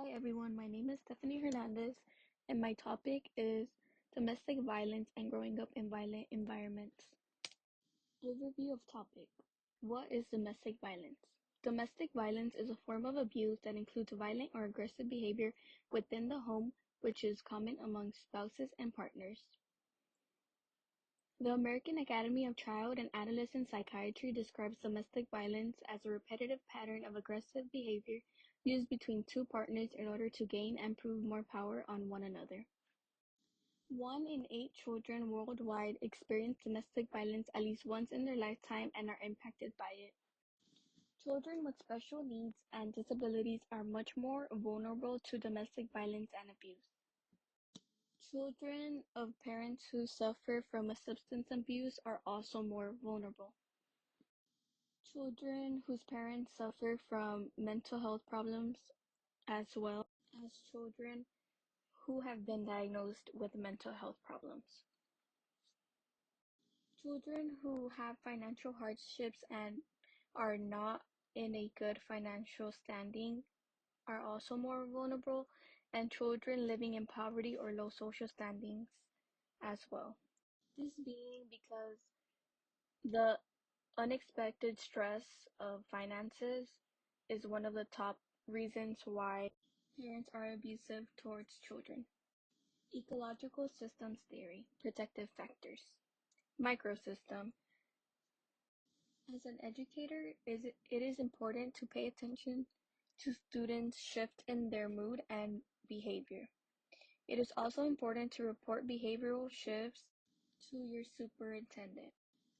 Hi everyone, my name is Stephanie Hernandez, and my topic is domestic violence and growing up in violent environments. Overview of topic. What is domestic violence? Domestic violence is a form of abuse that includes violent or aggressive behavior within the home, which is common among spouses and partners. The American Academy of Child and Adolescent Psychiatry describes domestic violence as a repetitive pattern of aggressive behavior used between two partners in order to gain and prove more power on one another. 1 in 8 children worldwide experience domestic violence at least once in their lifetime and are impacted by it. Children with special needs and disabilities are much more vulnerable to domestic violence and abuse. Children of parents who suffer from a substance abuse are also more vulnerable. Children whose parents suffer from mental health problems, as well as children who have been diagnosed with mental health problems. Children who have financial hardships and are not in a good financial standing are also more vulnerable, and children living in poverty or low social standings as well. This being because the unexpected stress of finances is one of the top reasons why parents are abusive towards children. Ecological systems theory, protective factors. Microsystem. As an educator, it is important to pay attention to students' shift in their mood and behavior. It is also important to report behavioral shifts to your superintendent.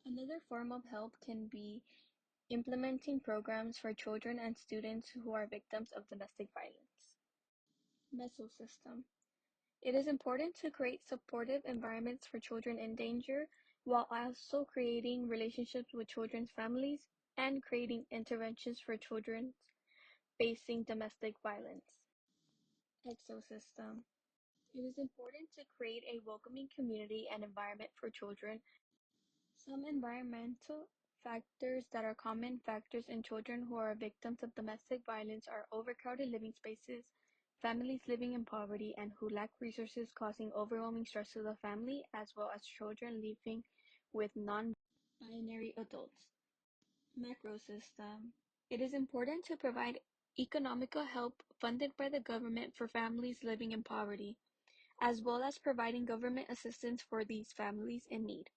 Another form of help can be implementing programs for children and students who are victims of domestic violence. Mesosystem. It is important to create supportive environments for children in danger while also creating relationships with children's families and creating interventions for children facing domestic violence. Exosystem. It is important to create a welcoming community and environment for children. Some environmental factors that are common factors in children who are victims of domestic violence are overcrowded living spaces, families living in poverty and who lack resources causing overwhelming stress to the family, as well as children living with non-binary adults. Macrosystem. It is important to provide economical help funded by the government for families living in poverty, as well as providing government assistance for these families in need.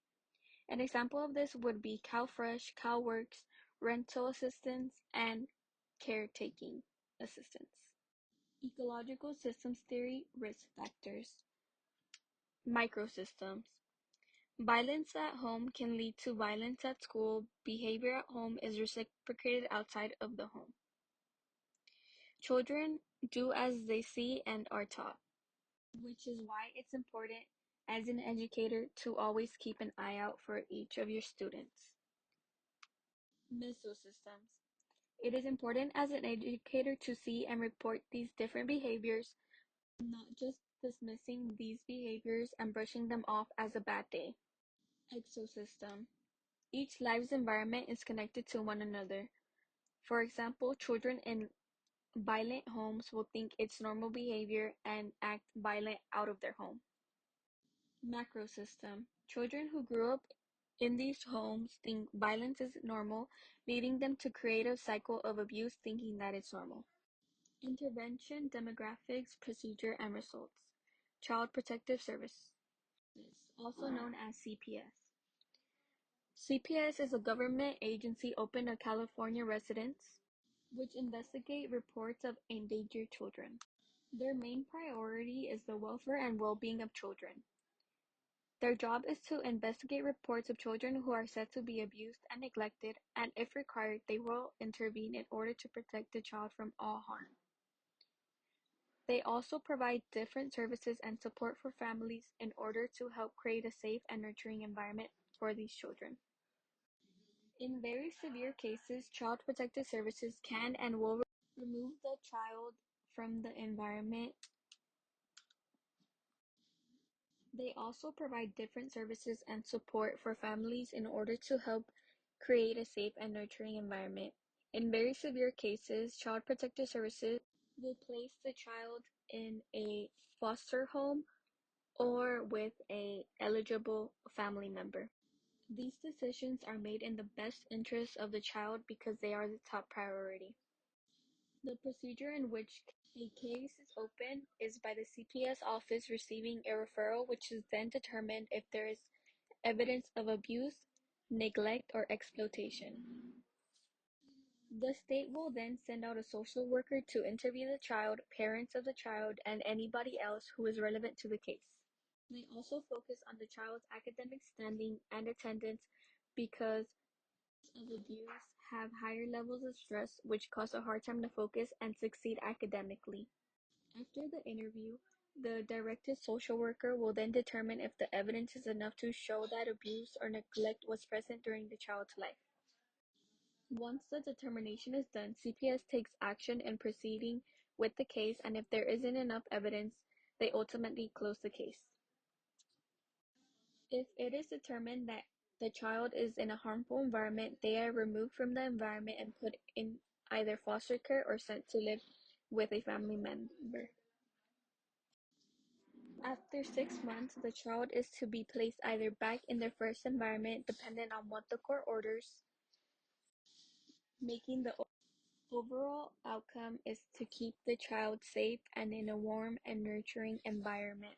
An example of this would be CalFresh, CalWorks, rental assistance, and caretaking assistance. Ecological systems theory, risk factors. Microsystems. Violence at home can lead to violence at school. Behavior at home is reciprocated outside of the home. Children do as they see and are taught, which is why it's important as an educator to always keep an eye out for each of your students. Mesosystems. It is important as an educator to see and report these different behaviors, not just dismissing these behaviors and brushing them off as a bad day. Exosystem. Each life's environment is connected to one another. For example, children in violent homes will think it's normal behavior and act violent out of their home. Macrosystem. Children who grew up in these homes think violence is normal, leading them to create a cycle of abuse thinking that it's normal. Intervention, demographics, procedure, and results. Child Protective Services, also known as CPS. CPS is a government agency open to California residents, which investigate reports of endangered children. Their main priority is the welfare and well-being of children. Their job is to investigate reports of children who are said to be abused and neglected, and if required, they will intervene in order to protect the child from all harm. They also provide different services and support for families in order to help create a safe and nurturing environment for these children. In very severe cases, Child Protective Services can and will remove the child from the environment. They also provide different services and support for families in order to help create a safe and nurturing environment. In very severe cases, Child Protective Services will place the child in a foster home or with a eligible family member. These decisions are made in the best interest of the child because they are the top priority. The procedure in which a case is opened is by the CPS office receiving a referral, which is then determined if there is evidence of abuse, neglect, or exploitation. The state will then send out a social worker to interview the child, parents of the child, and anybody else who is relevant to the case. They also focus on the child's academic standing and attendance because of abuse have higher levels of stress, which cause a hard time to focus and succeed academically. After the interview, the directed social worker will then determine if the evidence is enough to show that abuse or neglect was present during the child's life. Once the determination is done, CPS takes action in proceeding with the case, and if there isn't enough evidence, they ultimately close the case. If it is determined that the child is in a harmful environment, they are removed from the environment and put in either foster care or sent to live with a family member. After 6 months, the child is to be placed either back in their first environment, dependent on what the court orders, making the overall outcome is to keep the child safe and in a warm and nurturing environment.